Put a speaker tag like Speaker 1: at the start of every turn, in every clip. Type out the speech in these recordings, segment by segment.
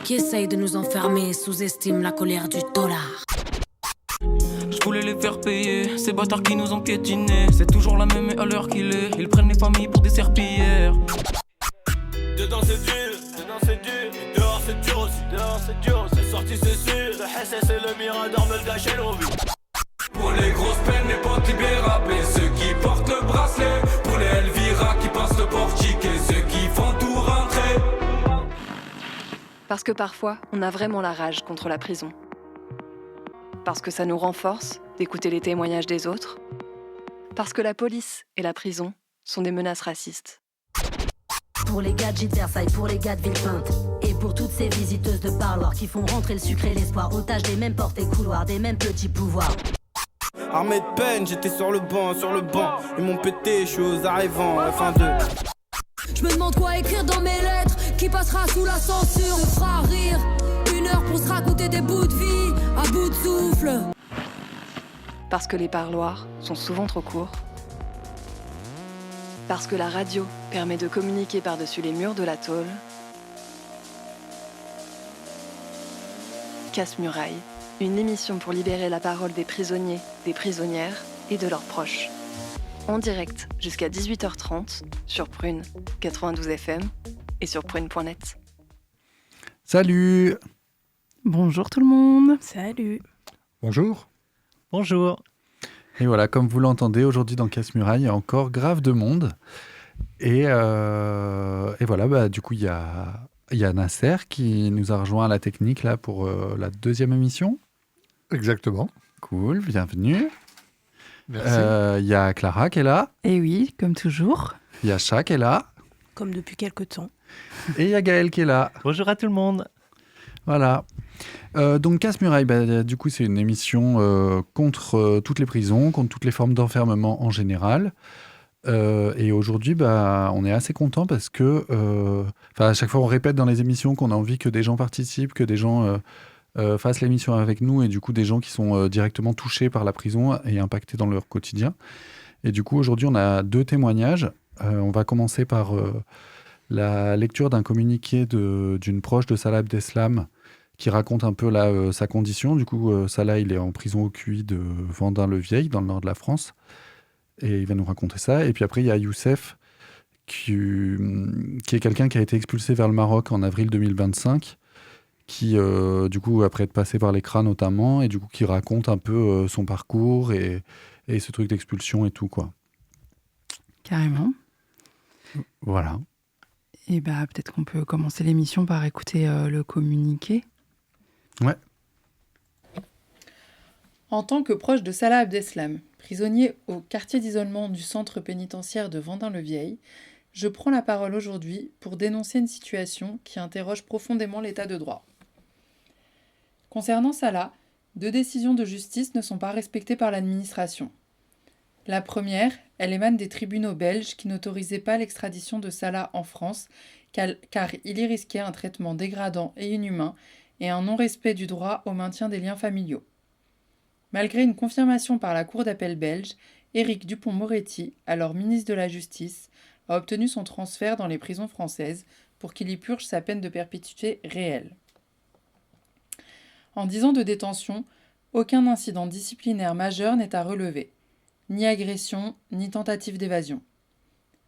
Speaker 1: qui essaye de nous enfermer et sous-estime la colère du dollar.
Speaker 2: Je voulais les faire payer, ces bâtards qui nous ont piétinés. C'est toujours la même et à l'heure qu'il est. Ils prennent les familles pour des serpillères.
Speaker 3: Dedans c'est dur, et dehors c'est dur aussi, C'est sorti c'est sûr, le SS et le Mirador me le gâchaient l'envie.
Speaker 4: Pour les grosses peines, les potes libérables et ceux qui portent le bracelet. Pour les Elvira qui passent le portique et ceux qui font tout rentrer.
Speaker 5: Parce que parfois, on a vraiment la rage contre la prison. Parce que ça nous renforce d'écouter les témoignages des autres. Parce que la police et la prison sont des menaces racistes.
Speaker 6: Pour les gars de Gîte Versailles, pour les gars de Villepinte. Et pour toutes ces visiteuses de parloir qui font rentrer le sucre et l'espoir. Otages des mêmes portes et couloirs, des mêmes petits pouvoirs.
Speaker 7: Armé de peine, j'étais sur le banc. Ils m'ont pété, je suis aux arrivants, F1-2.
Speaker 8: Je me demande quoi écrire dans mes lettres. Qui passera sous la censure, se fera rire. 1 heure pour se raconter des bouts de vie, à bout de souffle.
Speaker 5: Parce que les parloirs sont souvent trop courts. Parce que la radio permet de communiquer par-dessus les murs de la tôle. Casse-Muraille, une émission pour libérer la parole des prisonniers, des prisonnières et de leurs proches. En direct jusqu'à 18h30 sur Prune 92 FM et sur prune.net.
Speaker 9: Salut!
Speaker 10: Bonjour tout le monde.
Speaker 11: Salut.
Speaker 9: Bonjour.
Speaker 12: Bonjour.
Speaker 9: Et voilà, comme vous l'entendez, aujourd'hui dans Casse-Muraille, il y a encore grave de monde. Et voilà, du coup, il y a Nasser qui nous a rejoint à la technique là, pour la deuxième émission.
Speaker 13: Exactement.
Speaker 9: Cool, bienvenue.
Speaker 13: Merci.
Speaker 9: Il y a Clara qui est là.
Speaker 10: Et oui, comme toujours.
Speaker 9: Il y a Cha qui est là.
Speaker 11: Comme depuis quelque temps.
Speaker 9: Et il y a Gaël qui est là.
Speaker 12: Bonjour à tout le monde.
Speaker 9: Voilà. Donc Casse-Muraille, du coup, c'est une émission contre toutes les prisons, contre toutes les formes d'enfermement en général. Et aujourd'hui, on est assez content parce que, à chaque fois, on répète dans les émissions qu'on a envie que des gens participent, que des gens fassent l'émission avec nous, et du coup, des gens qui sont directement touchés par la prison et impactés dans leur quotidien. Et du coup, aujourd'hui, on a 2 témoignages. On va commencer par la lecture d'un communiqué d'une proche de Salah Abdeslam qui raconte un peu sa condition. Du coup, Salah, il est en prison au QI de Vendin-le-Vieil, dans le nord de la France. Et il va nous raconter ça. Et puis après, il y a Youssef, qui est quelqu'un qui a été expulsé vers le Maroc en avril 2025, qui, du coup, après être passé par l'ECRA notamment, et du coup, qui raconte un peu son parcours et ce truc d'expulsion et tout, quoi.
Speaker 10: Carrément.
Speaker 9: Voilà.
Speaker 10: Et peut-être qu'on peut commencer l'émission par écouter le communiqué.
Speaker 9: Ouais.
Speaker 14: En tant que proche de Salah Abdeslam, prisonnier au quartier d'isolement du centre pénitentiaire de Vendin-le-Vieil, je prends la parole aujourd'hui pour dénoncer une situation qui interroge profondément l'état de droit. Concernant Salah, 2 décisions de justice ne sont pas respectées par l'administration. La première, elle émane des tribunaux belges qui n'autorisaient pas l'extradition de Salah en France car il y risquait un traitement dégradant et inhumain et un non-respect du droit au maintien des liens familiaux. Malgré une confirmation par la Cour d'appel belge, Éric Dupond-Moretti, alors ministre de la Justice, a obtenu son transfert dans les prisons françaises pour qu'il y purge sa peine de perpétuité réelle. En 10 ans de détention, aucun incident disciplinaire majeur n'est à relever. Ni agression, ni tentative d'évasion.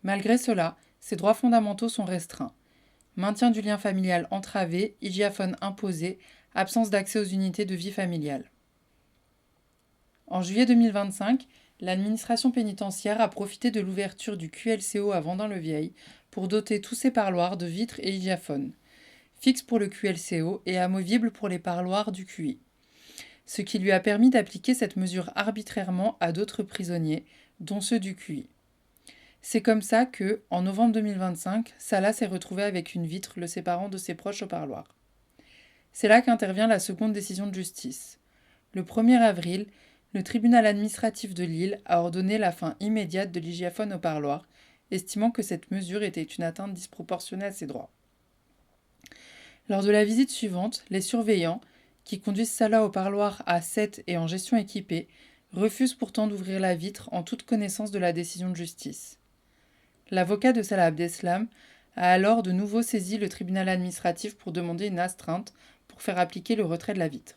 Speaker 14: Malgré cela, ses droits fondamentaux sont restreints. Maintien du lien familial entravé, hygiaphone imposé, absence d'accès aux unités de vie familiale. En juillet 2025, l'administration pénitentiaire a profité de l'ouverture du QLCO à Vendin-le-Vieil pour doter tous ses parloirs de vitres et hygiaphones, fixes pour le QLCO et amovibles pour les parloirs du QI. Ce qui lui a permis d'appliquer cette mesure arbitrairement à d'autres prisonniers, dont ceux du QI. C'est comme ça que, en novembre 2025, Salah s'est retrouvé avec une vitre le séparant de ses proches au parloir. C'est là qu'intervient la seconde décision de justice. Le 1er avril, le tribunal administratif de Lille a ordonné la fin immédiate de l'hygiaphone au parloir, estimant que cette mesure était une atteinte disproportionnée à ses droits. Lors de la visite suivante, les surveillants, qui conduisent Salah au parloir à 7 et en gestion équipée, refusent pourtant d'ouvrir la vitre en toute connaissance de la décision de justice. L'avocat de Salah Abdeslam a alors de nouveau saisi le tribunal administratif pour demander une astreinte pour faire appliquer le retrait de la vitre.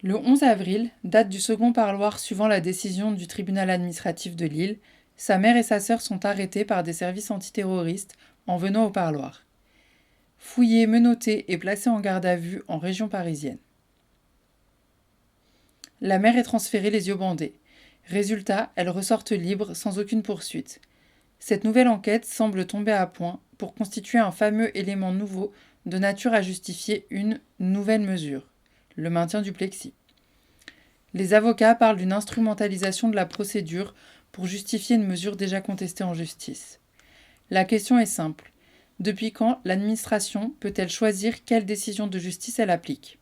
Speaker 14: Le 11 avril, date du second parloir suivant la décision du tribunal administratif de Lille, sa mère et sa sœur sont arrêtées par des services antiterroristes en venant au parloir. Fouillées, menottées et placées en garde à vue en région parisienne. La mère est transférée les yeux bandés. Résultat, elles ressortent libres sans aucune poursuite. Cette nouvelle enquête semble tomber à point pour constituer un fameux élément nouveau de nature à justifier une nouvelle mesure, le maintien du plexi. Les avocats parlent d'une instrumentalisation de la procédure pour justifier une mesure déjà contestée en justice. La question est simple. Depuis quand l'administration peut-elle choisir quelle décision de justice elle applique ?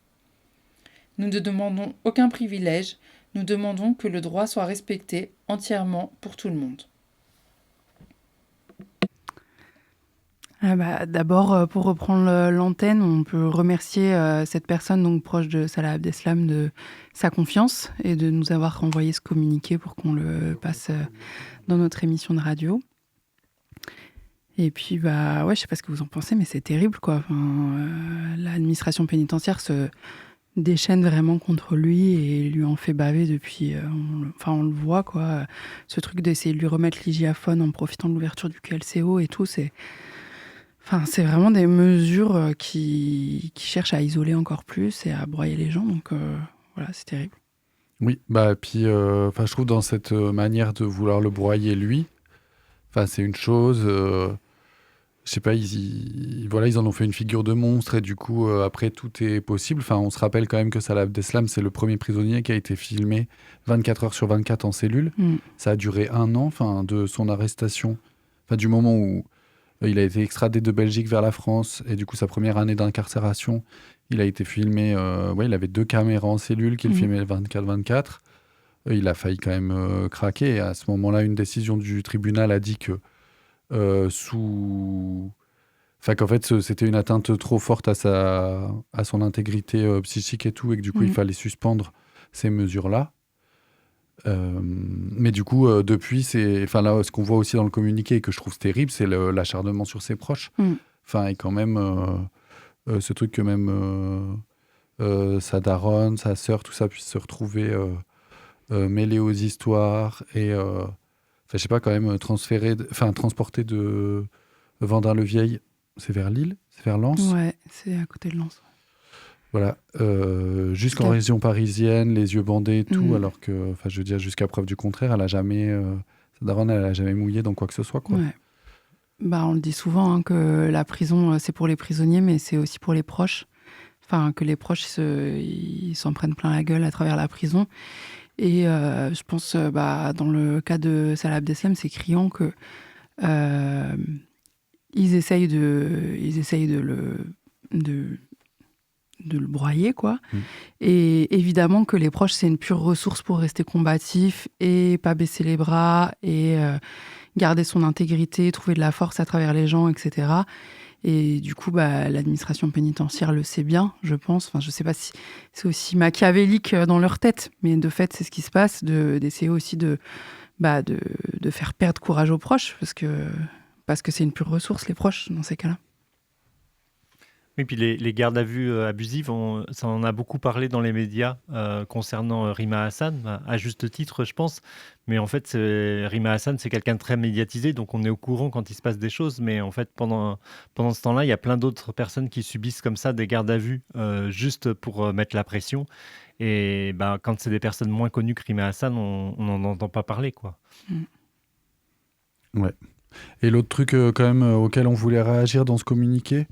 Speaker 14: Nous ne demandons aucun privilège, nous demandons que le droit soit respecté entièrement pour tout le monde.
Speaker 10: D'abord, pour reprendre l'antenne, on peut remercier cette personne donc proche de Salah Abdeslam de sa confiance et de nous avoir renvoyé ce communiqué pour qu'on le passe dans notre émission de radio. Et puis, je sais pas ce que vous en pensez, mais c'est terrible, quoi. L'administration pénitentiaire se déchaîne vraiment contre lui et lui en fait baver depuis... on le voit, quoi. Ce truc d'essayer de lui remettre l'hygiaphone en profitant de l'ouverture du QLCO et tout, c'est vraiment des mesures qui cherchent à isoler encore plus et à broyer les gens. Donc, c'est terrible.
Speaker 9: Oui, puis je trouve dans cette manière de vouloir le broyer, lui, c'est une chose... je sais pas, ils en ont fait une figure de monstre et du coup, après, tout est possible. On se rappelle quand même que Salah Abdeslam, c'est le premier prisonnier qui a été filmé 24 heures sur 24 en cellule. Ça a duré 1 an, de son arrestation, du moment où il a été extradé de Belgique vers la France et du coup, sa première année d'incarcération, il a été filmé, il avait 2 caméras en cellule qu'il filmait 24-24. Il a failli quand même craquer et à ce moment-là, une décision du tribunal a dit que qu'en fait c'était une atteinte trop forte à son intégrité psychique et tout et que du coup il fallait suspendre ces mesures-là. Mais du coup depuis ce qu'on voit aussi dans le communiqué et que je trouve terrible, c'est l'acharnement sur ses proches. Et quand même ce truc que même sa daronne, sa sœur, tout ça puisse se retrouver mêlés aux histoires et je sais pas, quand même, transporter de Vendin-le-Vieil, c'est vers Lille, c'est vers Lens.
Speaker 10: Ouais, c'est à côté de Lens.
Speaker 9: Voilà, jusqu'en région parisienne, les yeux bandés et tout, alors que, je veux dire, jusqu'à preuve du contraire, sa daronne, elle a jamais mouillé dans quoi que ce soit, quoi.
Speaker 10: Ouais. On le dit souvent, que la prison, c'est pour les prisonniers, mais c'est aussi pour les proches. Que les proches, ils s'en prennent plein la gueule à travers la prison. Et je pense, dans le cas de Salah Abdeslam, c'est criant que ils essayent de le broyer, quoi. Et évidemment que les proches, c'est une pure ressource pour rester combatif et pas baisser les bras et garder son intégrité, trouver de la force à travers les gens, etc. Et du coup, l'administration pénitentiaire le sait bien, je pense. Je sais pas si c'est aussi machiavélique dans leur tête, mais de fait, c'est ce qui se passe, d'essayer aussi de faire perdre courage aux proches, parce que c'est une pure ressource, les proches, dans ces cas-là.
Speaker 12: Et puis les gardes à vue abusives, ça en a beaucoup parlé dans les médias concernant Rima Hassan, à juste titre, je pense. Mais en fait, Rima Hassan, c'est quelqu'un de très médiatisé, donc on est au courant quand il se passe des choses. Mais en fait, pendant ce temps-là, il y a plein d'autres personnes qui subissent comme ça des gardes à vue juste pour mettre la pression. Et quand c'est des personnes moins connues que Rima Hassan, on n'en entend pas parler, quoi.
Speaker 9: Ouais. Et l'autre truc quand même auquel on voulait réagir dans ce communiqué,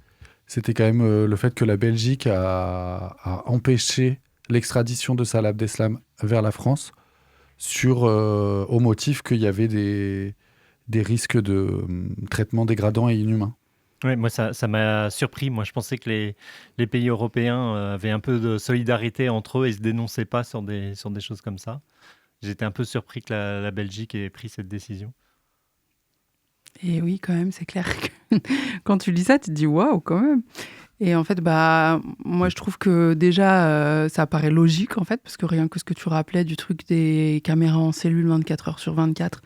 Speaker 9: c'était quand même le fait que la Belgique a empêché l'extradition de Salah Abdeslam vers la France au motif qu'il y avait des risques de traitement dégradant et inhumain.
Speaker 12: Oui, moi ça m'a surpris. Moi je pensais que les pays européens avaient un peu de solidarité entre eux et se dénonçaient pas sur des choses comme ça. J'étais un peu surpris que la Belgique ait pris cette décision.
Speaker 10: Et oui, quand même, c'est clair que quand tu lis ça, tu te dis waouh, quand même. Et en fait, moi, je trouve que déjà, ça paraît logique, en fait, parce que rien que ce que tu rappelais du truc des caméras en cellule 24 heures sur 24,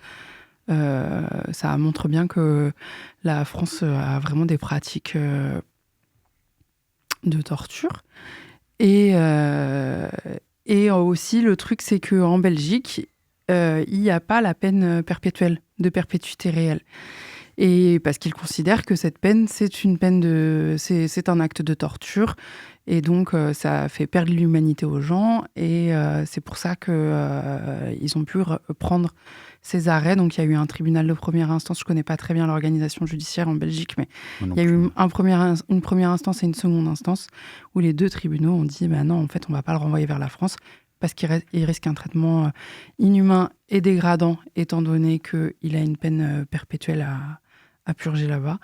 Speaker 10: Ça montre bien que la France a vraiment des pratiques de torture. Et aussi, le truc, c'est qu'en Belgique, il n'y a pas la peine perpétuelle de perpétuité réelle. Et parce qu'ils considèrent que cette peine, c'est un acte de torture. Et donc, ça fait perdre l'humanité aux gens. Et c'est pour ça qu'ils ont pu prendre ces arrêts. Donc, il y a eu un tribunal de première instance. Je ne connais pas très bien l'organisation judiciaire en Belgique, mais il y a eu une première instance et une seconde instance où les deux tribunaux ont dit non, en fait, on ne va pas le renvoyer vers la France parce qu'il risque un traitement inhumain et dégradant, étant donné qu'il a une peine perpétuelle à purger là-bas.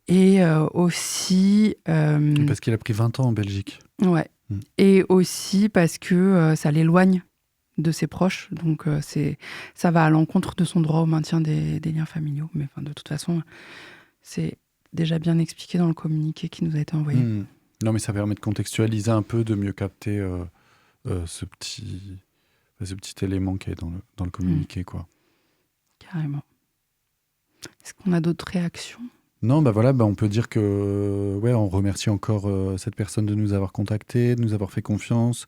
Speaker 10: Et aussi...
Speaker 9: parce qu'il a pris 20 ans en Belgique.
Speaker 10: Ouais. Et aussi parce que ça l'éloigne de ses proches. Donc, ça va à l'encontre de son droit au maintien des liens familiaux. Mais de toute façon, c'est déjà bien expliqué dans le communiqué qui nous a été envoyé.
Speaker 9: Non, mais ça permet de contextualiser un peu, de mieux capter ce petit élément qui est dans le communiqué, quoi.
Speaker 10: Carrément. Est-ce qu'on a d'autres réactions ?
Speaker 9: Non, on peut dire que, on remercie encore cette personne de nous avoir contactés, de nous avoir fait confiance,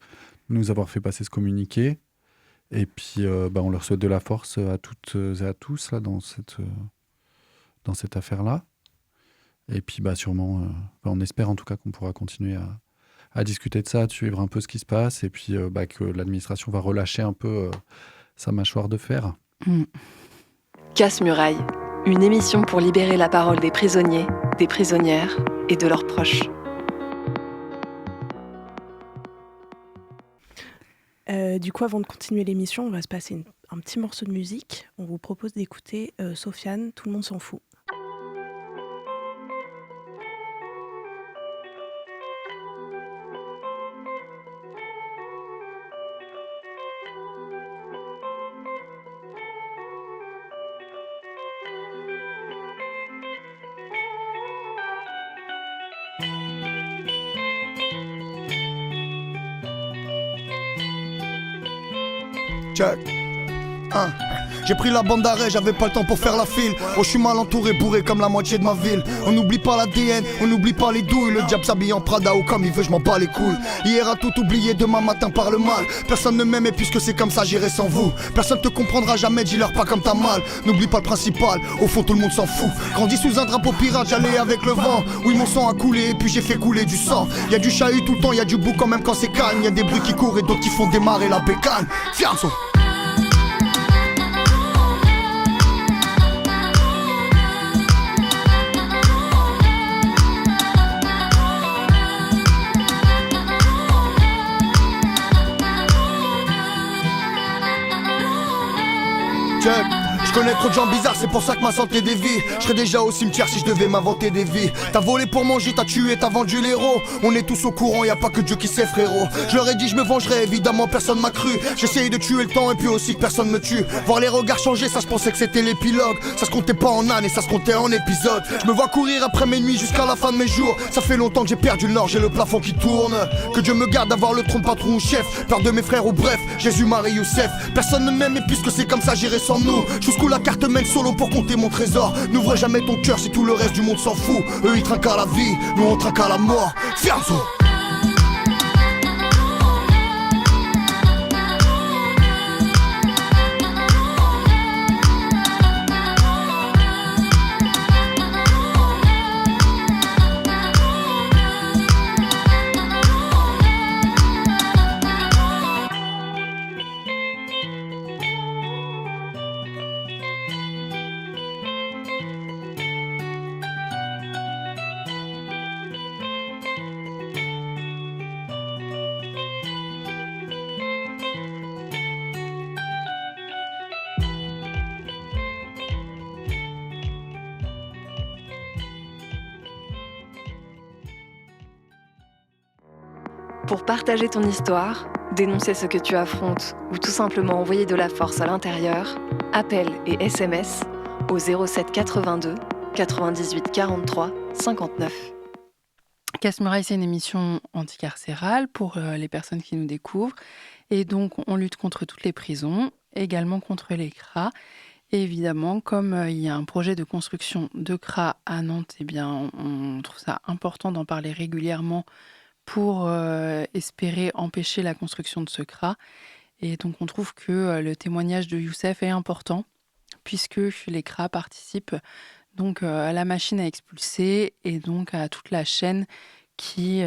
Speaker 9: de nous avoir fait passer ce communiqué. Et puis, on leur souhaite de la force à toutes et à tous là, dans cette affaire-là. Et puis, sûrement, on espère en tout cas qu'on pourra continuer à discuter de ça, de suivre un peu ce qui se passe, et puis que l'administration va relâcher un peu sa mâchoire de fer.
Speaker 5: Casse-muraille, une émission pour libérer la parole des prisonniers, des prisonnières et de leurs proches.
Speaker 11: Du coup, avant de continuer l'émission, on va se passer un petit morceau de musique. On vous propose d'écouter Sofiane, Tout le monde s'en fout.
Speaker 15: Check. J'ai pris la bande d'arrêt, j'avais pas le temps pour faire la file. Oh, je suis mal entouré, bourré comme la moitié de ma ville. On n'oublie pas l'ADN, on n'oublie pas les douilles. Le diable s'habille en Prada ou comme il veut, je m'en bats les couilles. Hier a tout oublié, demain matin par le mal. Personne ne m'aimait puisque c'est comme ça, j'irai sans vous. Personne te comprendra jamais, dis-leur pas comme t'as mal. N'oublie pas le principal, au fond tout le monde s'en fout. Grandi sous un drapeau pirate, j'allais avec le vent. Oui, mon sang a coulé et puis j'ai fait couler du sang. Y'a du chahut tout le temps, y'a du bouc quand même quand c'est calme. Y'a des bruits qui courent et d'autres qui font démarrer la bécane. Fianzo. Je connais trop de gens bizarres, c'est pour ça que ma santé dévie. Je serais déjà au cimetière si je devais m'inventer des vies. T'as volé pour manger, t'as tué, t'as vendu l'héros. On est tous au courant, y a pas que Dieu qui sait frérot. Je leur ai dit je me vengerai, évidemment personne m'a cru. J'essayais de tuer le temps et puis aussi que personne me tue. Voir les regards changer, ça je pensais que c'était l'épilogue. Ça se comptait pas en années, ça se comptait en épisodes. Je me vois courir après mes nuits jusqu'à la fin de mes jours. Ça fait longtemps que j'ai perdu le nord, j'ai le plafond qui tourne. Que Dieu me garde d'avoir le trône patron ou chef. Peur de mes frères ou bref, Jésus, Marie, Youssef. Personne ne m'aime et puisque c'est comme ça j'irai sans nous. Jusqu'où la carte mène solo pour compter mon trésor. N'ouvre jamais ton cœur si tout le reste du monde s'en fout. Eux ils trinquent à la vie, nous on trinque à la mort. Fianzo.
Speaker 5: Pour partager ton histoire, dénoncer ce que tu affrontes ou tout simplement envoyer de la force à l'intérieur, appel et SMS au 07 82 98 43 59.
Speaker 10: Casse-Muraille, c'est une émission anticarcérale pour les personnes qui nous découvrent. Et donc, on lutte contre toutes les prisons, également contre les CRA. Et évidemment, comme il y a un projet de construction de CRA à Nantes, eh bien, on trouve ça important d'en parler régulièrement pour espérer empêcher la construction de ce CRA. Et donc, on trouve que le témoignage de Youssef est important, puisque les CRA participent donc à la machine à expulser et donc à toute la chaîne qui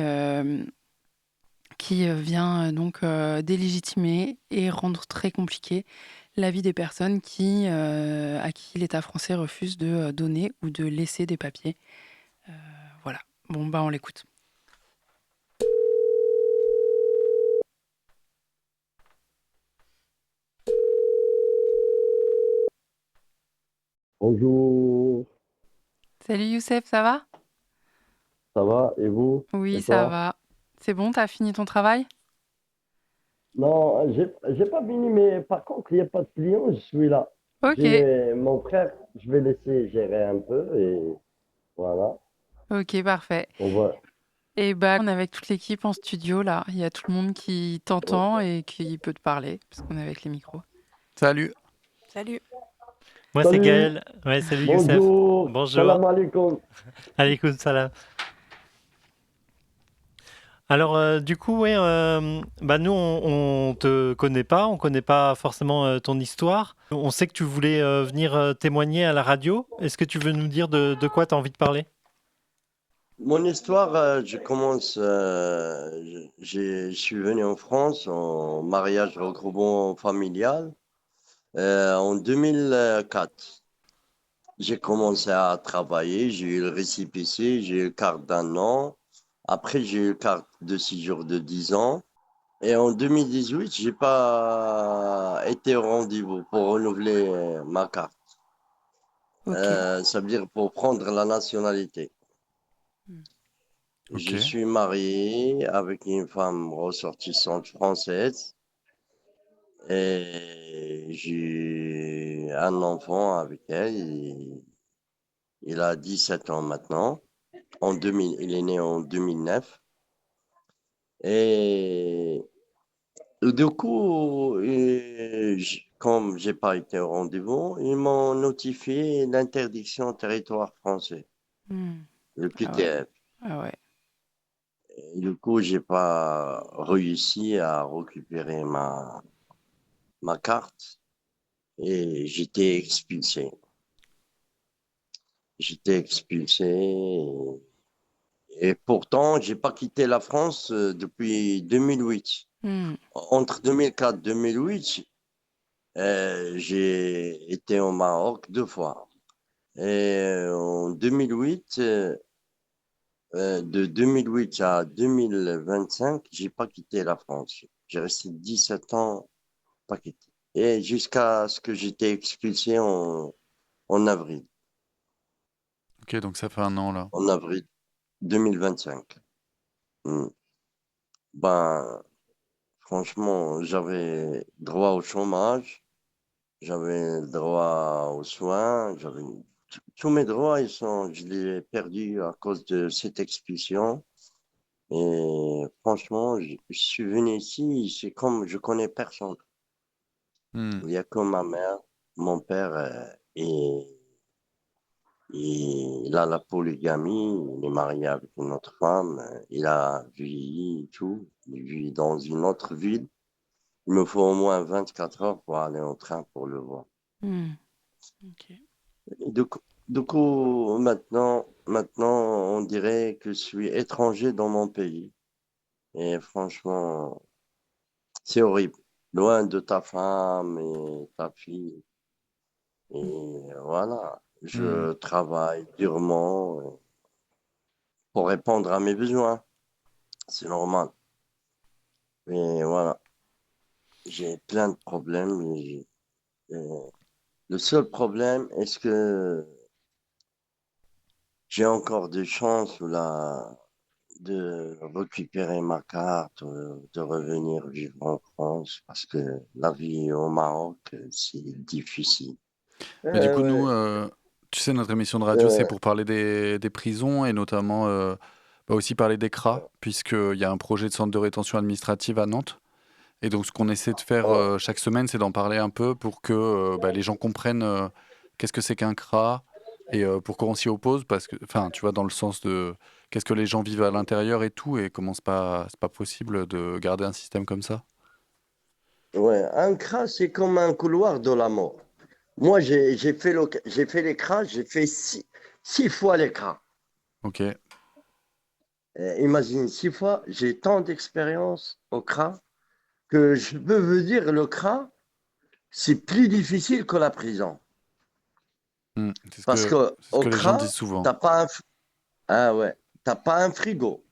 Speaker 10: vient donc délégitimer et rendre très compliqué la vie des personnes à qui l'État français refuse de donner ou de laisser des papiers. Voilà. Bon, bah on l'écoute.
Speaker 16: Bonjour,
Speaker 10: Salut Youssef, ça va?
Speaker 16: ça va et vous?
Speaker 10: Oui,
Speaker 16: Et
Speaker 10: ça
Speaker 16: toi?
Speaker 10: va. C'est bon, t'as fini ton travail?
Speaker 16: Non, j'ai pas fini, mais par contre, il n'y a pas de client, je suis là.
Speaker 10: Ok,
Speaker 16: J'ai mon frère, je vais laisser gérer un peu et voilà,
Speaker 10: ok, parfait.
Speaker 16: on va.
Speaker 10: Et bah, on est avec toute l'équipe en studio là. Il y a tout le monde qui t'entend et qui peut te parler, parce qu'on est avec les micros.
Speaker 9: Salut.
Speaker 11: Salut.
Speaker 12: Moi, c'est
Speaker 16: Salut,
Speaker 12: Gaël. Ouais, salut Youssef.
Speaker 16: bonjour,
Speaker 12: Bonjour.
Speaker 16: salam alaikum.
Speaker 12: Alaikum salam. Alors, du coup, ouais, bah nous, on te connaît pas, on connaît pas forcément ton histoire. On sait que tu voulais venir témoigner à la radio. Est-ce que tu veux nous dire de quoi tu as envie de parler?
Speaker 16: Mon histoire, je commence, je suis venu en France en mariage regroupement familial en 2004. J'ai commencé à travailler, j'ai eu le récépissé, j'ai eu le carte d'un an. Après, j'ai eu le carte de séjour de 10 ans. Et en 2018, j'ai pas été au rendez-vous pour renouveler ma carte.
Speaker 10: Ok.
Speaker 16: Ça veut dire pour prendre la nationalité. Je
Speaker 9: Ok.
Speaker 16: suis marié avec une femme ressortissante française et j'ai un enfant avec elle. Il a 17 ans maintenant. Il est né en 2009. Et du coup, comme j'ai pas été au rendez-vous, ils m'ont notifié l'interdiction au territoire français,
Speaker 10: Hmm.
Speaker 16: le
Speaker 10: Ah ouais.
Speaker 16: QTF.
Speaker 10: Ah ouais.
Speaker 16: Et du coup, j'ai pas réussi à récupérer ma carte et j'étais expulsé. J'étais expulsé et pourtant, j'ai pas quitté la France depuis 2008.
Speaker 10: Hmm.
Speaker 16: Entre 2004 et 2008, j'ai été au Maroc 2 fois. Et en 2008, de 2008 à 2025, j'ai pas quitté la France. J'ai resté 17 ans pas quitté. Et jusqu'à ce que j'étais expulsé en avril.
Speaker 9: Ok, donc ça fait un an là.
Speaker 16: En avril 2025. Hmm. Ben, franchement, j'avais droit au chômage, j'avais droit aux soins, tous mes droits, je les ai perdus à cause de cette expulsion. Et franchement, je suis venu ici, c'est comme je connais personne.
Speaker 9: Hmm.
Speaker 16: Il n'y a que ma mère, mon père, et il a la polygamie, il est marié avec une autre femme, il a vieilli et tout, il vit dans une autre ville. Il me faut au moins 24 heures pour aller en train pour le voir.
Speaker 10: Hmm. Ok.
Speaker 16: Et du coup, maintenant, on dirait que je suis étranger dans mon pays. Et franchement, c'est horrible. Loin de ta femme et ta fille. Et voilà,
Speaker 9: Hmm.
Speaker 16: je travaille durement pour répondre à mes besoins. C'est normal. Mais voilà, j'ai plein de problèmes. Le seul problème, est-ce que j'ai encore des chances là, de récupérer ma carte, de revenir vivre en France? Parce que la vie au Maroc, c'est difficile.
Speaker 9: Bah, du coup, nous,
Speaker 16: Ouais,
Speaker 9: tu sais, notre émission de radio, c'est
Speaker 16: ouais,
Speaker 9: pour parler des prisons et notamment aussi parler des CRA, puisqu'il y a un projet de centre de rétention administrative à Nantes. Et donc, ce qu'on essaie de faire chaque semaine, c'est d'en parler un peu pour que les gens comprennent qu'est-ce que c'est qu'un CRA et pourquoi on s'y oppose. Parce que, enfin, tu vois, dans le sens de qu'est-ce que les gens vivent à l'intérieur et tout, et comment c'est pas possible de garder un système comme ça.
Speaker 16: Ouais, un CRA, c'est comme un couloir de la mort. Moi, j'ai fait les CRA, j'ai fait six fois les CRA.
Speaker 9: Ok.
Speaker 16: Imagine, 6 fois, j'ai tant d'expérience au CRA que je peux vous dire, le CRA, c'est plus difficile que la prison.
Speaker 9: C'est
Speaker 16: Parce que
Speaker 9: ce
Speaker 16: au
Speaker 9: que les gens
Speaker 16: CRA,
Speaker 9: disent souvent.
Speaker 16: t'as pas un frigo,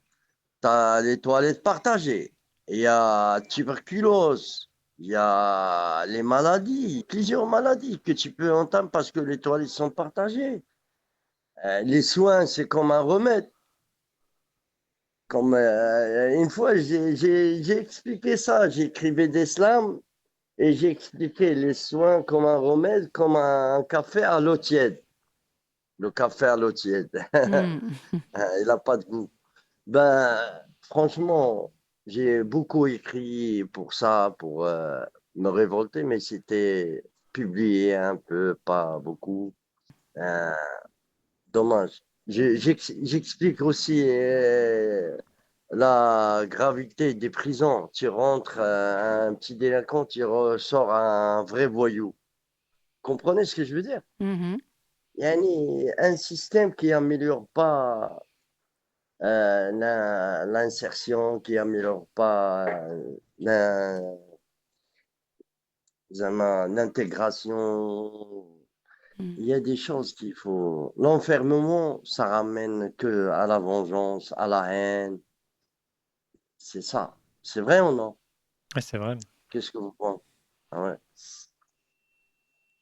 Speaker 16: t'as les toilettes partagées, il y a tuberculose, il y a les maladies, plusieurs maladies que tu peux entendre parce que les toilettes sont partagées. Les soins, c'est comme un remède. Comme une fois, j'ai expliqué ça, j'écrivais des slams et j'ai expliqué les soins comme un remède, comme un café à l'eau tiède. Le café à l'eau tiède, il n'a pas de goût. Ben, franchement, j'ai beaucoup écrit pour ça, pour me révolter, mais c'était publié un peu, pas beaucoup. Euh, Dommage. J'explique aussi la gravité des prisons. Tu rentres un petit délinquant, tu ressors un vrai voyou. Comprenez ce que je veux dire? Yani, un système qui améliore pas l'insertion, qui améliore pas l'intégration. Il y a des choses qu'il faut. L'enfermement, ça ramène que à la vengeance, à la haine. C'est ça. C'est vrai ou non?
Speaker 12: Ouais, c'est vrai.
Speaker 16: Qu'est-ce que vous pensez? Ah ouais.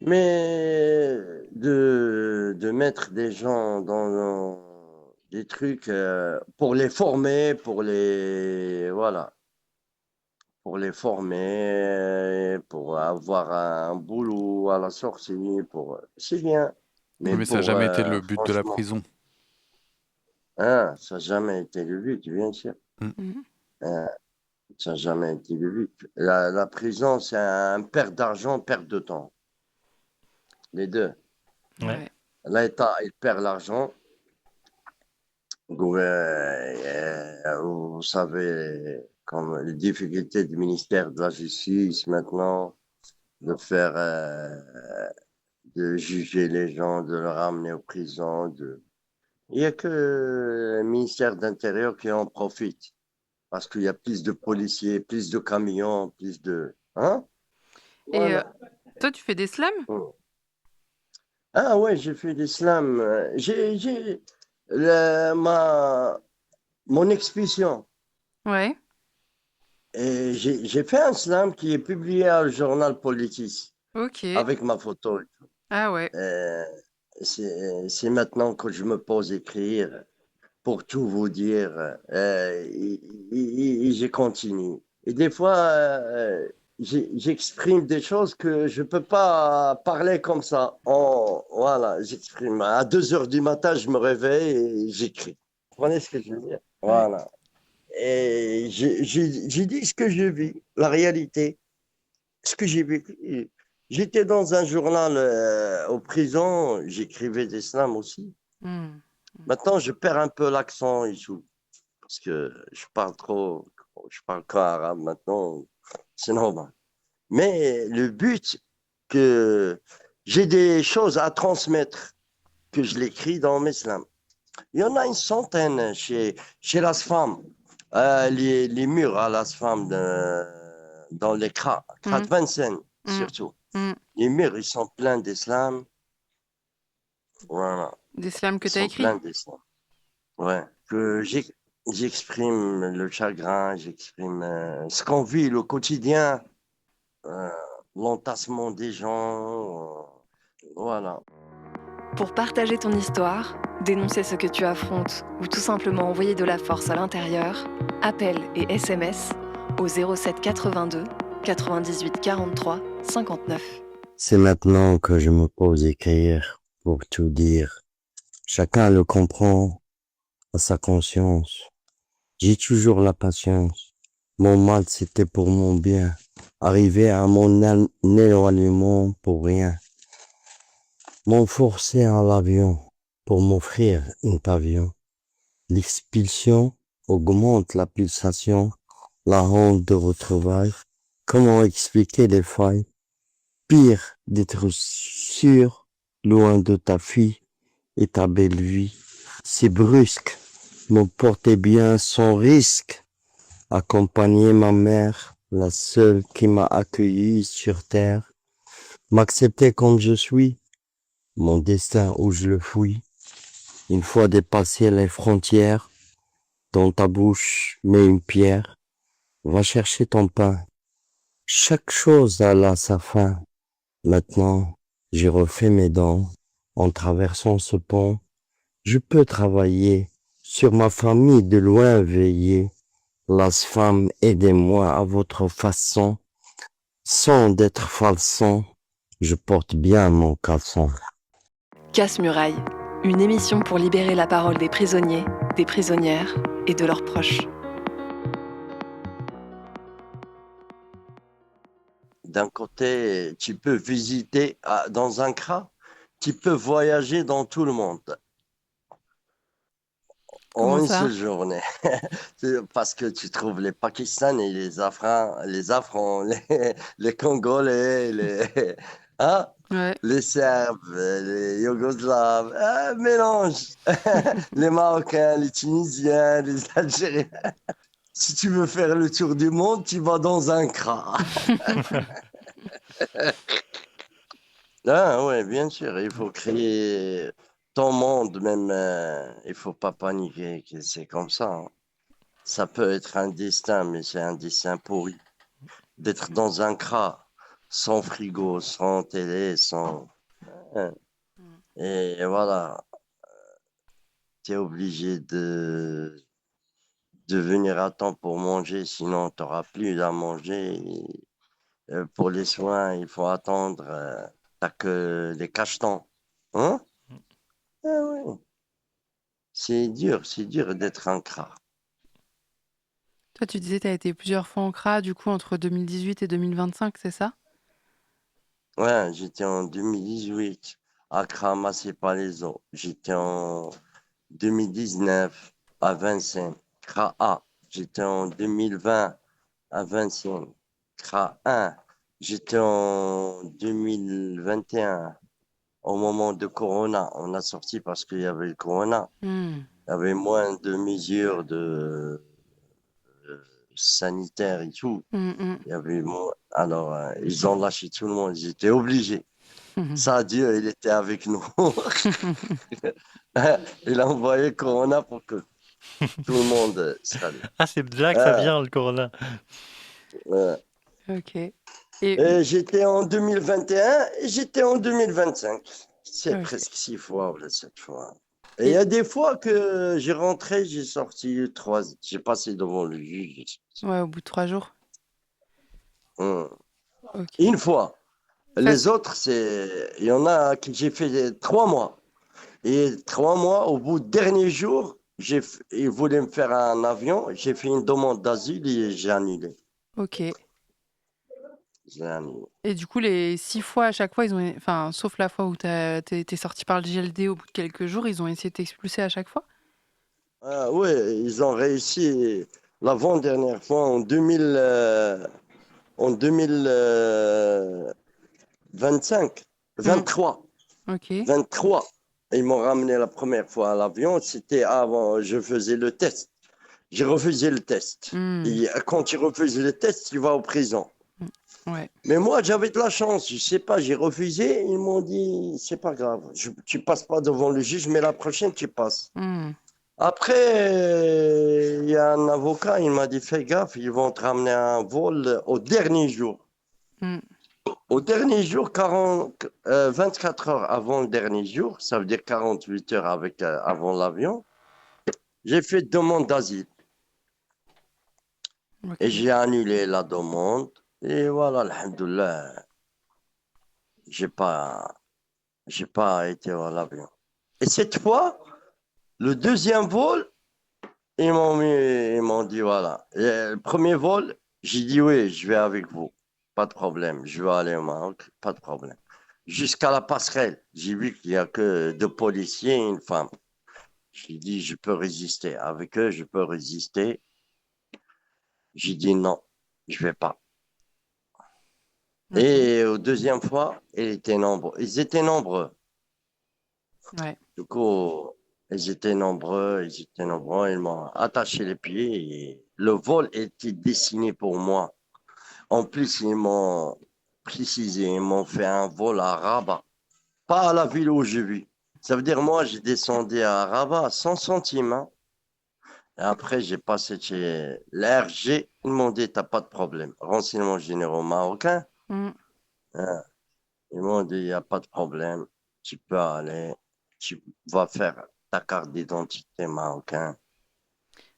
Speaker 16: Mais de mettre des gens dans des trucs pour les former, voilà, pour les former, pour avoir un boulot à la sortie, c'est bien.
Speaker 9: Oui, mais ça n'a jamais été le but de la
Speaker 16: franchement,
Speaker 9: prison.
Speaker 16: ça n'a jamais été le but, bien sûr. Ça n'a jamais été le but. La prison, c'est un perte d'argent, perte de temps. Les deux.
Speaker 12: Ouais.
Speaker 16: L'État, il perd l'argent. Vous savez, comme les difficultés du ministère de la Justice maintenant, de juger les gens, de les ramener aux prisons. Il n'y a que le ministère de l'Intérieur qui en profite. Parce qu'il y a plus de policiers, plus de camions, plus de... Hein?
Speaker 10: Et toi, tu fais des slams?
Speaker 16: Ah ouais, j'ai fait des slams. J'ai mon expulsion.
Speaker 10: Ouais.
Speaker 16: Et j'ai fait un slam qui est publié au journal Politis.
Speaker 10: Ok.
Speaker 16: Avec ma photo.
Speaker 10: Ah ouais.
Speaker 16: C'est maintenant que je me pose écrire pour tout vous dire. Et je continue. Et des fois, j'exprime des choses que je ne peux pas parler comme ça. Voilà, j'exprime. À 2 heures du matin, je me réveille et j'écris. Vous comprenez ce que je veux dire? Voilà. Et j'ai dit ce que je vis, la réalité, ce que j'ai vécu. J'étais dans un journal aux prisons, j'écrivais des slams aussi. Maintenant, je perds un peu l'accent et tout, parce que je parle qu'arabe maintenant, c'est normal. Mais le but, que j'ai des choses à transmettre, que je l'écris dans mes slams. Il y en a une centaine chez l'ASFAM. Les murs à l'ASFAM dans les CRA de Vincennes, surtout. Les murs, ils sont pleins d'islam. Voilà.
Speaker 10: Des slams que tu as écrits?
Speaker 16: Pleins d'islam. Ouais. Que j'exprime le chagrin, j'exprime ce qu'on vit, le quotidien, l'entassement des gens. Voilà.
Speaker 5: Pour partager ton histoire, dénoncer ce que tu affrontes ou tout simplement envoyer de la force à l'intérieur, appel et SMS au 07 82 98 43 59.
Speaker 17: C'est maintenant que je me pose écrire pour tout dire. Chacun le comprend à sa conscience. J'ai toujours la patience Mon mal, c'était pour mon bien. Arriver à mon éloignement pour rien. M'ont forcé à l'avion pour m'offrir une pavillon. L'expulsion augmente la pulsation, la honte de retrouvailles. Comment expliquer les failles? Pire d'être sûr, loin de ta fille et ta belle vie. C'est brusque, me porter bien sans risque. Accompagner ma mère, la seule qui m'a accueilli sur terre. M'accepter comme je suis, mon destin où je le fouille. Une fois dépassé les frontières, dans ta bouche mets une pierre. Va chercher ton pain. Chaque chose a sa fin. Maintenant, j'ai refait mes dents. En traversant ce pont, je peux travailler. Sur ma famille de loin veiller. Las femmes, aidez-moi à votre façon. Sans d'être falsant, je porte bien mon caleçon.
Speaker 5: Casse-Muraille, une émission pour libérer la parole des prisonniers, des prisonnières et de leurs proches.
Speaker 16: D'un côté, tu peux visiter dans un CRA, tu peux voyager dans tout le monde en
Speaker 10: Comment
Speaker 16: une
Speaker 10: ça?
Speaker 16: seule journée. Parce que tu trouves les Pakistanais, les Afghans, les Congolais, hein?
Speaker 10: Ouais.
Speaker 16: Les Serbes, les Yougoslaves, mélange. Les Marocains, les Tunisiens, les Algériens. Si tu veux faire le tour du monde, tu vas dans un CRA. Ah ouais, bien sûr, il faut créer ton monde, même, il faut pas paniquer, que c'est comme ça, hein. Ça peut être un destin, mais c'est un destin pourri. D'être dans un CRA, sans frigo, sans télé, sans... hein. Et voilà, tu es obligé de venir à temps pour manger, sinon tu n'auras plus à manger. Pour les soins, il faut attendre. T'as que les cachetons. Hein? Ah ouais. C'est dur d'être un CRA.
Speaker 10: Toi, tu disais que tu as été plusieurs fois en CRA, du coup, entre 2018 et 2025, c'est ça?
Speaker 16: Ouais, j'étais en 2018 à CRA Massé-Palaiseau. J'étais en 2019 à Vincennes, CRA A. J'étais en 2020 à Vincennes, CRA 1. J'étais en 2021 au moment de Corona. On a sorti parce qu'il y avait le Corona.
Speaker 10: Hmm.
Speaker 16: Il y avait moins de mesures sanitaires et tout. Il y avait moins... Alors, ils ont lâché tout le monde. Ils étaient obligés. Ça, Dieu, il était avec nous. Il a envoyé Corona pour que tout le monde salue.
Speaker 12: Ah, c'est de là que ça vient, le Corona.
Speaker 10: Ok.
Speaker 16: Et j'étais en 2021 et j'étais en 2025. C'est
Speaker 10: Ok.
Speaker 16: presque 6 fois cette fois. Et il y a des fois que j'ai rentré, j'ai sorti 3. J'ai passé devant le juge.
Speaker 10: Ouais, au bout de 3 jours. Ok.
Speaker 16: Une fois. Les autres, c'est... Il y en a que j'ai fait 3 mois. Et 3 mois, au bout du dernier jour, ils voulaient me faire un avion. J'ai fait une demande d'asile et j'ai annulé.
Speaker 10: Ok.
Speaker 16: J'ai annulé.
Speaker 10: Et du coup, les 6 fois, à chaque fois, ils ont... Enfin, sauf la fois où t'es sorti par le JLD au bout de quelques jours, ils ont essayé de t'expulser à chaque fois?
Speaker 16: Ah, oui, ils ont réussi l'avant-dernière fois en 2025, 23.
Speaker 10: Ok.
Speaker 16: 23. Ils m'ont ramené la première fois à l'avion. C'était avant, je faisais le test. J'ai refusé le test. Et quand tu refuses le test, tu vas en prison.
Speaker 10: Ouais.
Speaker 16: Mais moi, j'avais de la chance. Je sais pas, j'ai refusé. Ils m'ont dit, c'est pas grave. Tu passes pas devant le juge, mais la prochaine, tu passes. Après, il y a un avocat, il m'a dit, fais gaffe, ils vont te ramener un vol au dernier jour. Au dernier jour, 24 heures avant le dernier jour, ça veut dire 48 heures avant l'avion, j'ai fait demande d'asile. Et j'ai annulé la demande. Et voilà, alhamdoulilah, j'ai pas été à l'avion. Et cette fois, le deuxième vol, Ils m'ont dit, voilà. Et le premier vol, j'ai dit, oui, je vais avec vous. Pas de problème. Je vais aller au Maroc, pas de problème. Jusqu'à la passerelle, j'ai vu qu'il n'y a que deux policiers et une femme. J'ai dit, je peux résister. Avec eux, je peux résister. J'ai dit, non, je vais pas. Et au deuxième fois, ils étaient nombreux.
Speaker 10: Ouais.
Speaker 16: Du coup, ils étaient nombreux. Ils m'ont attaché les pieds et le vol était dessiné pour moi. En plus, ils m'ont précisé, ils m'ont fait un vol à Rabat, pas à la ville où je vis. Ça veut dire, moi, j'ai descendu à Rabat sans centime, hein. Et après, j'ai passé chez l'RG. Ils m'ont dit, t'as pas de problème. Renseignements généraux marocains.
Speaker 10: Mm.
Speaker 16: Hein. Ils m'ont dit, il n'y a pas de problème. Tu peux aller. Tu vas faire ta carte d'identité marocain.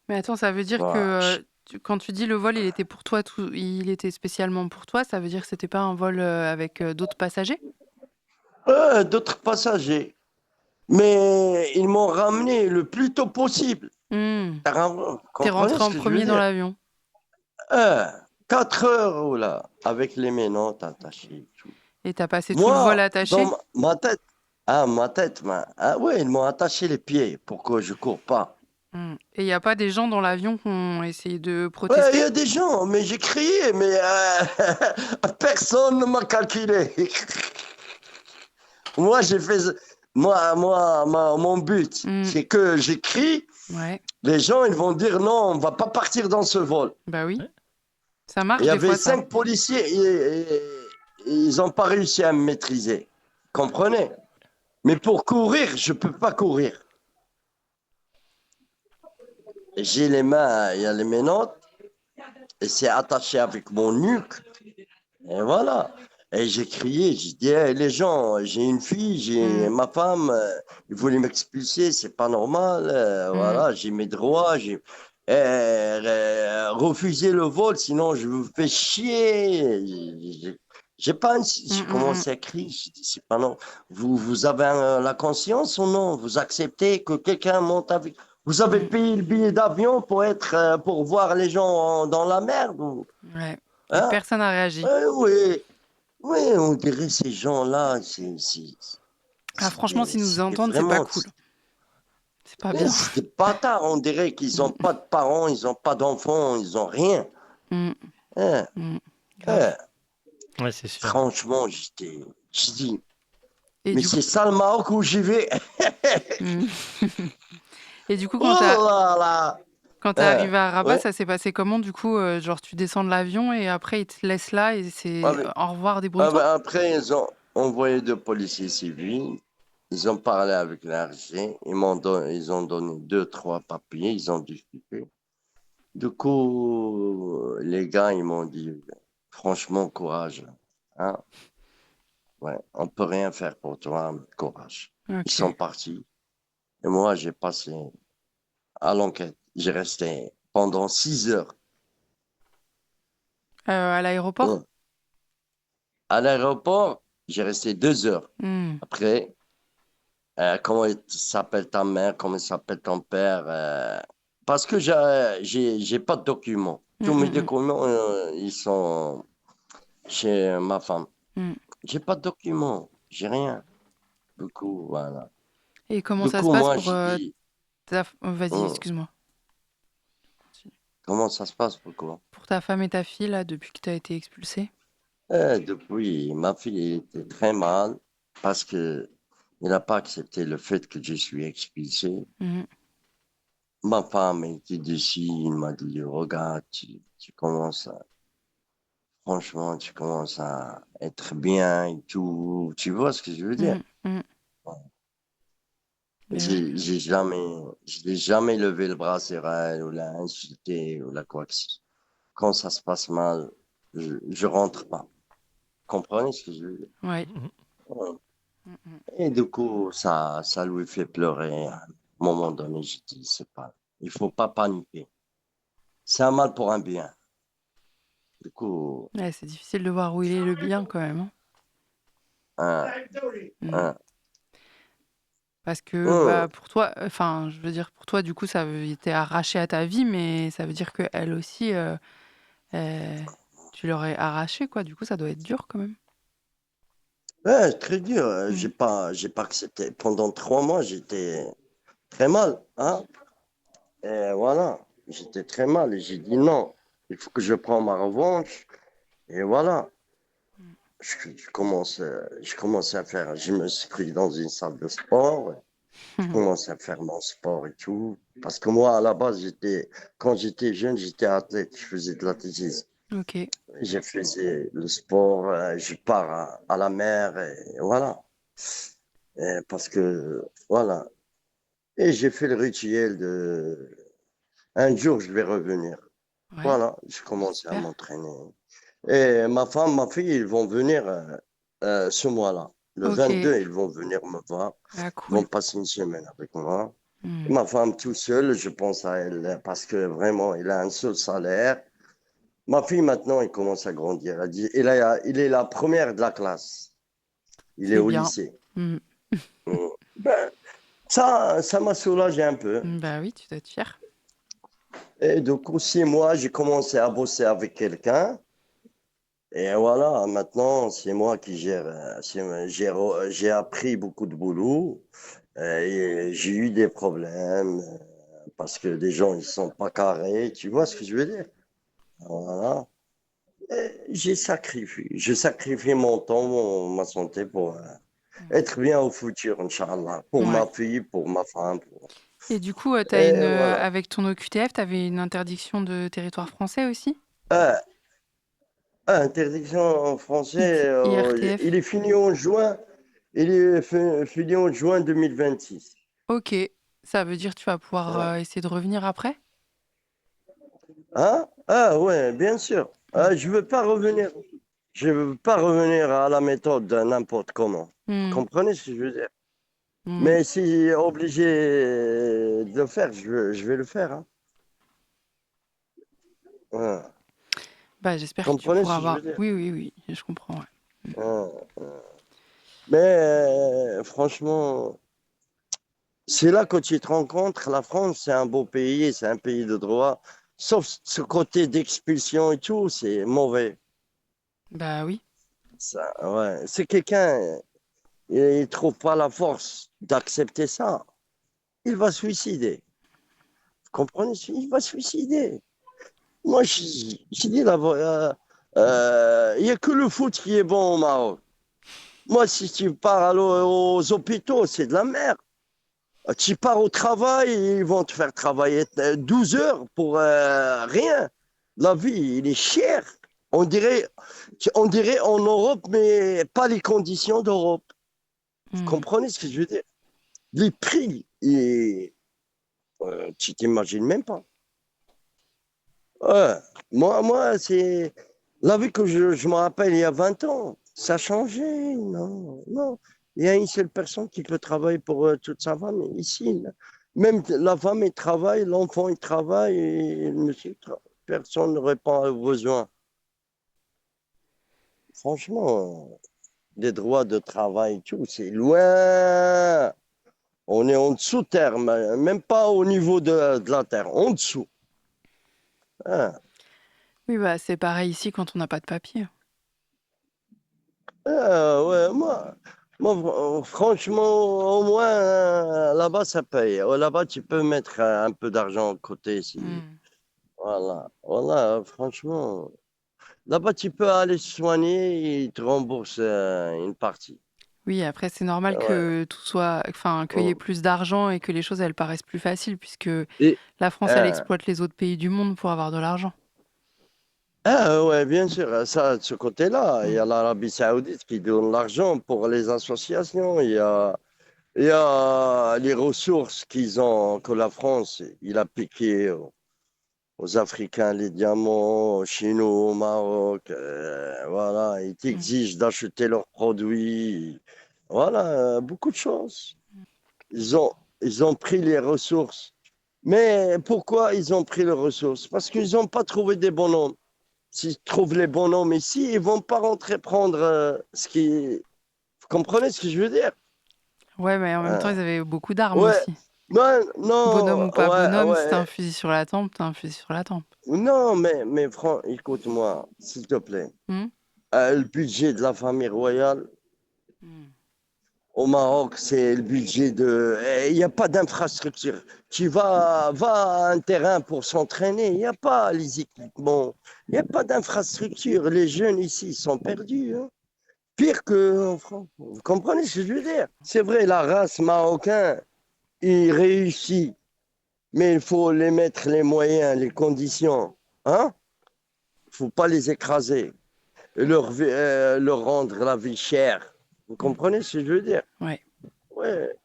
Speaker 10: Mais attends, ça veut dire que
Speaker 16: Voilà.
Speaker 10: quand tu dis le vol, il était pour toi, il était spécialement pour toi, ça veut dire que c'était pas un vol avec d'autres passagers?
Speaker 16: D'autres passagers. Mais ils m'ont ramené le plus tôt possible.
Speaker 10: Hmm.
Speaker 16: Vous
Speaker 10: T'es
Speaker 16: comprenez
Speaker 10: rentré
Speaker 16: ce
Speaker 10: en
Speaker 16: que je veux
Speaker 10: premier dans
Speaker 16: dire?
Speaker 10: l'avion.
Speaker 16: 4 heures, oh là, avec les menottes attachées et tout.
Speaker 10: Et t'as passé tout le vol
Speaker 16: Moi,
Speaker 10: attaché?
Speaker 16: dans ma tête, ouais, ils m'ont attaché les pieds pour que je cours pas.
Speaker 10: Hmm. Et il n'y a pas des gens dans l'avion qui ont essayé de
Speaker 16: Ouais, il
Speaker 10: protester?
Speaker 16: y a des gens, mais j'ai crié, mais personne ne m'a calculé. Moi, j'ai fait, mon but, c'est que j'écris.
Speaker 10: Ouais.
Speaker 16: Les gens, ils vont dire non, on va pas partir dans ce vol.
Speaker 10: Bah oui. Ça marche
Speaker 16: Il y
Speaker 10: des
Speaker 16: avait
Speaker 10: fois, ça.
Speaker 16: 5 policiers et ils n'ont pas réussi à me maîtriser. Comprenez? Mais pour courir, je peux pas courir. J'ai les mains, il y a les menottes et c'est attaché avec mon nuque. Et voilà. Et j'ai crié, j'ai dit, hey, les gens, j'ai une fille, j'ai ma femme, ils voulaient m'expulser, c'est pas normal. Voilà, j'ai mes droits, refusez le vol, sinon je vous fais chier. J'ai pas, j'ai commencé à crier, j'ai dit, c'est pas non. Vous avez la conscience ou non? Vous acceptez que quelqu'un monte avec. Vous avez payé le billet d'avion pour voir les gens dans la merde ou.
Speaker 10: Ouais. Et
Speaker 16: Hein?
Speaker 10: personne n'a réagi.
Speaker 16: Oui, oui, on dirait ces gens-là,
Speaker 10: Ah, franchement, s'ils nous
Speaker 16: c'est
Speaker 10: entendent, c'est pas
Speaker 16: vraiment.
Speaker 10: cool. C'est pas bien.
Speaker 16: C'est des bâtards, on dirait qu'ils n'ont pas de parents, ils n'ont pas d'enfants, ils n'ont rien.
Speaker 10: Mm.
Speaker 16: Hein, hein.
Speaker 12: Ouais, c'est sûr.
Speaker 16: Franchement, j'ai dit,
Speaker 10: Et
Speaker 16: mais
Speaker 10: du
Speaker 16: c'est ça le Maroc où j'y vais.
Speaker 10: Mm. Et du coup,
Speaker 16: Oh là là.
Speaker 10: quand t'es arrivé à Rabat,
Speaker 16: Ouais.
Speaker 10: ça s'est passé comment du coup? Genre, tu descends de l'avion et après, ils te laissent là et c'est
Speaker 16: Ah, mais-
Speaker 10: au revoir,
Speaker 16: Ah,
Speaker 10: débrouille-toi?
Speaker 16: ben, après, ils ont envoyé 2 policiers civils. Ils ont parlé avec l'ARG. Ils ont donné 2, 3 papiers. Ils ont discuté. Du coup, les gars, ils m'ont dit, franchement, courage. Hein? Ouais, on peut rien faire pour toi, mais courage.
Speaker 10: Ok.
Speaker 16: Ils sont partis. Et moi, j'ai passé à l'enquête. J'ai resté pendant 6 heures.
Speaker 10: À l'aéroport?
Speaker 16: Ouais. À l'aéroport, j'ai resté 2 heures. Après, comment s'appelle ta mère, comment s'appelle ton père? Parce que j'ai pas de documents. Tous mes documents, ils sont chez ma femme. J'ai pas de documents, j'ai rien. Du coup, voilà.
Speaker 10: Et comment
Speaker 16: Du
Speaker 10: ça
Speaker 16: coup,
Speaker 10: se passe
Speaker 16: moi,
Speaker 10: pour
Speaker 16: j'ai dit,
Speaker 10: Vas-y,
Speaker 16: Hum,
Speaker 10: excuse-moi.
Speaker 16: comment ça se passe, pourquoi?
Speaker 10: Pour ta femme et ta fille, là, depuis que t'as été expulsé?
Speaker 16: Depuis, ma fille était très mal parce que il n'a pas accepté le fait que je suis expulsé.
Speaker 10: Mhm.
Speaker 16: Ma femme était déçue, il m'a dit, regarde, tu commences à, franchement, tu commences à être bien et tout. Tu vois ce que je veux dire?
Speaker 10: Mhm. Mais
Speaker 16: Je n'ai jamais levé le bras sur elle ou l'a insulté ou la quoi que ce soit. Quand ça se passe mal, je rentre pas. Comprenez ce que je veux dire?
Speaker 10: ouais.
Speaker 16: Ouais. Et du coup, ça lui fait pleurer. À un moment donné, j'ai dit, il faut pas paniquer. C'est un mal pour un bien. Du coup,
Speaker 10: Ouais, c'est difficile de voir où il est le bien quand même. Hein.
Speaker 16: hein,
Speaker 10: Mm.
Speaker 16: hein.
Speaker 10: Parce que bah, pour toi, enfin, je veux dire, pour toi, du coup, t'es arraché à ta vie, mais ça veut dire que elle aussi, tu l'aurais arraché, quoi. Du coup, ça doit être dur quand même.
Speaker 16: Ouais, très dur. J'ai pas accepté. Pendant 3 mois, j'étais très mal, hein. Et voilà, j'étais très mal et j'ai dit non, il faut que je prenne ma revanche. Et voilà, je commence à faire, je me suis pris dans une salle de sport, je commence à faire mon sport et tout. Parce que moi, à la base, quand j'étais jeune, j'étais athlète, je faisais de l'athlétisme.
Speaker 10: Ok.
Speaker 16: Je faisais le sport, je pars à la mer et voilà. Et parce que, voilà. Et j'ai fait le rituel de un jour, je vais revenir.
Speaker 10: Ouais.
Speaker 16: Voilà, je commence à
Speaker 10: Super.
Speaker 16: m'entraîner. Et ma femme, ma fille, ils vont venir ce mois-là. Le
Speaker 10: Ok.
Speaker 16: 22, ils vont venir me voir.
Speaker 10: Ah,
Speaker 16: Ils vont
Speaker 10: cool.
Speaker 16: passer une semaine avec moi.
Speaker 10: Hmm.
Speaker 16: Et ma femme tout seule, je pense à elle parce que vraiment, il a un seul salaire. Ma fille, maintenant, elle commence à grandir. Elle dit, il est la première de la classe. Il est
Speaker 10: C'est
Speaker 16: au
Speaker 10: bien.
Speaker 16: lycée.
Speaker 10: Hmm.
Speaker 16: Ben, ça m'a soulagé un peu.
Speaker 10: Bah oui, tu dois être fier.
Speaker 16: Et du coup, 6 mois, j'ai commencé à bosser avec quelqu'un. Et voilà, maintenant, c'est moi qui gère. J'ai appris beaucoup de boulot. Et j'ai eu des problèmes parce que des gens, ils sont pas carrés. Tu vois ce que je veux dire? Voilà. Et j'ai sacrifié mon temps, ma santé pour être bien au futur, Inch'Allah. Pour
Speaker 10: Ouais.
Speaker 16: ma fille, pour ma femme.
Speaker 10: Et du coup,
Speaker 16: Et voilà.
Speaker 10: avec ton OQTF, tu avais une interdiction de territoire français aussi?
Speaker 16: Euh, Interdiction en français,
Speaker 10: IRTF.
Speaker 16: il est fini en juin. Il est fini en juin 2026.
Speaker 10: Ok. Ça veut dire que tu vas pouvoir
Speaker 16: Ouais.
Speaker 10: essayer de revenir après?
Speaker 16: Hein? Ah ouais, bien sûr. Je veux pas revenir. Je veux pas revenir à la méthode de n'importe comment. Vous
Speaker 10: Hmm.
Speaker 16: comprenez ce que je veux dire?
Speaker 10: Hmm.
Speaker 16: Mais si obligé de le faire, je vais le faire, hein. Ouais.
Speaker 10: Bah, j'espère que tu
Speaker 16: Comprenez
Speaker 10: pourras
Speaker 16: ce que je
Speaker 10: avoir.
Speaker 16: veux dire?
Speaker 10: Oui, oui, oui, je comprends. Ouais.
Speaker 16: Ouais, ouais. Mais franchement, c'est là que tu te rends compte, la France, c'est un beau pays, c'est un pays de droit. Sauf ce côté d'expulsion et tout, c'est mauvais.
Speaker 10: Bah oui.
Speaker 16: Ça, ouais. C'est quelqu'un, il trouve pas la force d'accepter ça. Il va se suicider. Vous comprenez? Il va se suicider. Moi, je dis il n'y a que le foot qui est bon au Maroc. Moi, si tu pars aux hôpitaux, c'est de la merde. Tu pars au travail, ils vont te faire travailler 12 heures pour rien. La vie, il est cher. On dirait en Europe, mais pas les conditions d'Europe. Vous comprenez ce que je veux dire? Les prix, tu t'imagines même pas. Ouais. Moi, c'est la vie que je me rappelle il y a 20 ans. Ça a changé. Non, non. Il y a une seule personne qui peut travailler pour toute sa famille. Ici, même la femme, elle travaille, l'enfant, il travaille, et le monsieur, personne ne répond aux besoins. Franchement, les droits de travail et tout, c'est loin. On est en dessous terre, même pas au niveau de la terre, en dessous. Ah.
Speaker 10: Oui, bah, c'est pareil ici quand on n'a pas de papier.
Speaker 16: Ouais, franchement, au moins, là-bas, ça paye. Là-bas, tu peux mettre un peu d'argent de côté. Voilà, voilà, franchement. Là-bas, tu peux aller se soigner et ils te remboursent une partie.
Speaker 10: Oui, après, c'est normal
Speaker 16: Ouais.
Speaker 10: que tout soit, enfin, qu'il y ait plus d'argent et que les choses, elles paraissent plus faciles, puisque
Speaker 16: Et,
Speaker 10: la France, elle exploite les autres pays du monde pour avoir de l'argent.
Speaker 16: ouais, bien sûr, ça, de ce côté-là, il y a l'Arabie Saoudite qui donne l'argent pour les associations. Il y a les ressources que la France, il a piqué aux Africains les diamants, chez nous au Maroc. Voilà, ils t'exigent d'acheter leurs produits. Voilà, beaucoup de choses. Ils ont pris les ressources. Mais pourquoi ils ont pris les ressources? Parce qu'ils n'ont pas trouvé des bonhommes. S'ils trouvent les bonhommes ici, ils ne vont pas rentrer prendre ce qui. Vous comprenez ce que je veux dire?
Speaker 10: Ouais, mais en même temps, ils avaient beaucoup d'armes
Speaker 16: Ouais,
Speaker 10: aussi.
Speaker 16: non, non,
Speaker 10: Bonhomme ou pas
Speaker 16: ouais,
Speaker 10: bonhomme, si t'as un
Speaker 16: ouais.
Speaker 10: fusil sur la tempe, t'as un fusil sur la tempe.
Speaker 16: Non, mais écoute-moi, s'il te plaît.
Speaker 10: Hmm.
Speaker 16: Le budget de la famille royale au Maroc, c'est le budget de. Il n'y a pas d'infrastructure. Tu va à un terrain pour s'entraîner, il n'y a pas les équipements, il n'y a pas d'infrastructure. Les jeunes ici sont perdus, hein. Pire qu'en France. Vous comprenez ce que je veux dire? C'est vrai, la race marocaine, il réussit, mais il faut les mettre les moyens, les conditions. Hein? Il ne faut pas les écraser, leur rendre la vie chère. Vous comprenez ce que je veux dire?
Speaker 10: Ouais.
Speaker 16: Ouais.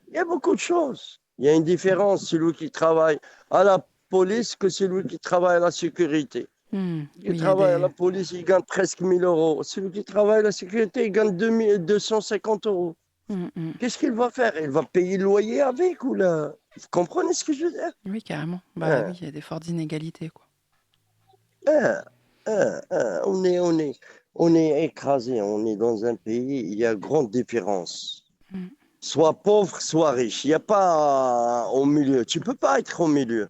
Speaker 16: Il y a beaucoup de choses. Il y a une différence, celui qui travaille à la police que celui qui travaille à la sécurité.
Speaker 10: Oui,
Speaker 16: Celui qui travaille à la police, il gagne presque 1 000 euros. Celui qui travaille à la sécurité, il gagne 250 euros. Qu'est-ce qu'il va faire? Il va payer le loyer avec ou là? Vous comprenez ce que je veux dire?
Speaker 10: Oui, carrément. Bah oui, il y a des fortes inégalités, quoi.
Speaker 16: On est écrasé, on est dans un pays, il y a grande différence. Soit pauvre, soit riche. Il n'y a pas au milieu. Tu ne peux pas être au milieu.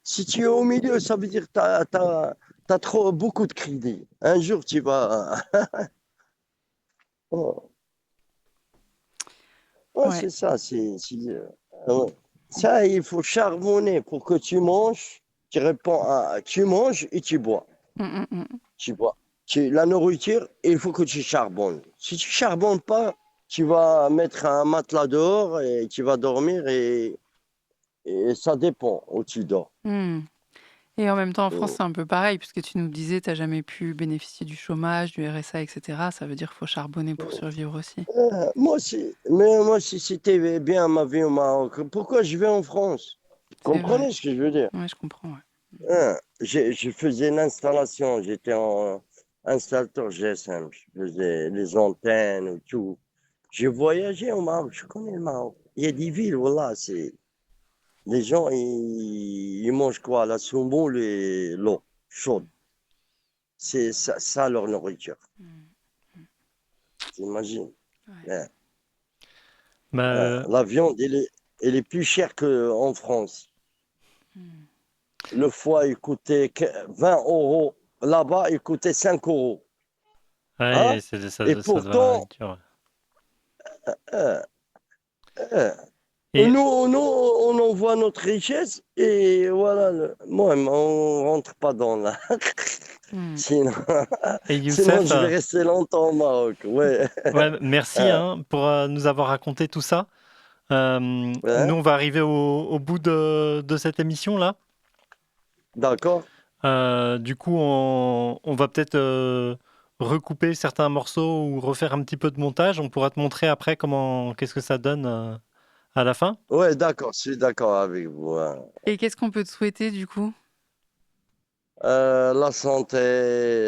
Speaker 16: Si tu es au milieu, ça veut dire que tu as trop, beaucoup de crédit. Un jour, tu vas. Oh. Ouais, c'est ça. Ouais. Ça, il faut charbonner pour que tu manges. Tu réponds tu manges et tu bois. Tu bois. La nourriture, il faut que tu charbonnes. Si tu charbonnes pas, tu vas mettre un matelas dehors et tu vas dormir et ça dépend où tu dors.
Speaker 10: Et en même temps, en France, c'est un peu pareil, puisque tu nous disais, tu n'as jamais pu bénéficier du chômage, du RSA, etc. Ça veut dire qu'il faut charbonner pour survivre aussi.
Speaker 16: Moi aussi, c'était bien ma vie au Maroc. Pourquoi je vais en France? Vous comprenez ce que je veux dire?
Speaker 10: Oui, je comprends. Ouais.
Speaker 16: Je faisais l'installation, j'étais en installateur GSM, je faisais les antennes et tout. J'ai voyagé au Maroc, je connais le Maroc. Il y a des villes, voilà, c'est. Les gens, ils mangent quoi? La semoule et l'eau chaude. C'est ça leur nourriture. T'imagines? Ouais. La viande, elle est plus chère qu'en France. Le foie, il coûtait 20 euros. Là-bas, il coûtait 5 euros.
Speaker 12: Ouais,
Speaker 16: Hein? Et
Speaker 12: ça
Speaker 16: pourtant,
Speaker 12: doit
Speaker 16: nous, on envoie notre richesse et voilà. Moi, on rentre pas dans la. Sinon,
Speaker 12: Et
Speaker 16: sinon,
Speaker 12: Youssef,
Speaker 16: je vais rester longtemps au Maroc. Ouais.
Speaker 12: ouais, merci pour nous avoir raconté tout ça. Nous, on va arriver au bout de cette émission-là.
Speaker 16: D'accord.
Speaker 12: Du coup, on va peut-être recouper certains morceaux ou refaire un petit peu de montage. On pourra te montrer après qu'est-ce que ça donne à la fin.
Speaker 16: Ouais, d'accord, je suis d'accord avec vous. Hein.
Speaker 10: Et qu'est-ce qu'on peut te souhaiter, du coup?
Speaker 16: La santé,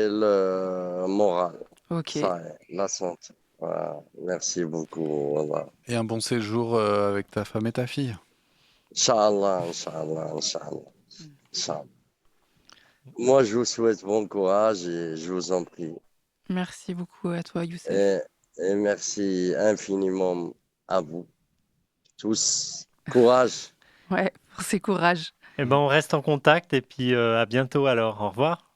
Speaker 16: le moral.
Speaker 10: Ok.
Speaker 16: Ça, la santé. Voilà. Merci beaucoup. Voilà.
Speaker 9: Et un bon séjour avec ta femme et ta fille.
Speaker 16: Inch'Allah, Inch'Allah, Inch'Allah. Inch'Allah. Moi, je vous souhaite bon courage et je vous en prie.
Speaker 10: Merci beaucoup à toi, Youssef.
Speaker 16: Et merci infiniment à vous tous. Courage.
Speaker 10: Ouais, pour ces courages.
Speaker 12: Eh ben, on reste en contact et puis à bientôt alors. Au revoir.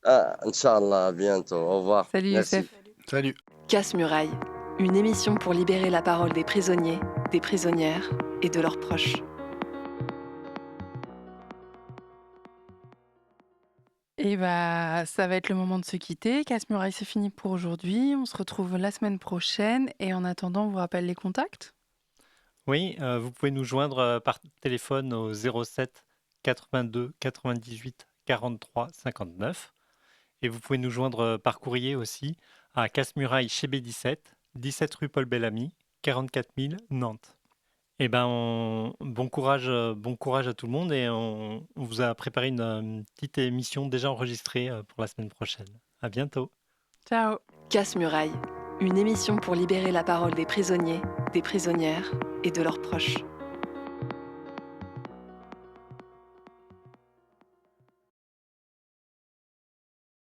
Speaker 16: Inch'Allah, à bientôt. Au revoir.
Speaker 10: Salut
Speaker 16: Merci.
Speaker 10: Youssef.
Speaker 9: Salut.
Speaker 5: Casse-Muraille, une émission pour libérer la parole des prisonniers, des prisonnières et de leurs proches.
Speaker 10: Et bah, ça va être le moment de se quitter. Casse-Muraille, c'est fini pour aujourd'hui. On se retrouve la semaine prochaine. Et en attendant, on vous rappelle les contacts?
Speaker 12: Oui, vous pouvez nous joindre par téléphone au 07 82 98 43 59. Et vous pouvez nous joindre par courrier aussi à Casse-Muraille chez B17, 17 rue Paul Bellamy, 44 000 Nantes. Eh ben, bon courage à tout le monde et on vous a préparé une petite émission déjà enregistrée pour la semaine prochaine. À bientôt.
Speaker 10: Ciao.
Speaker 5: Casse-Muraille, une émission pour libérer la parole des prisonniers, des prisonnières et de leurs proches.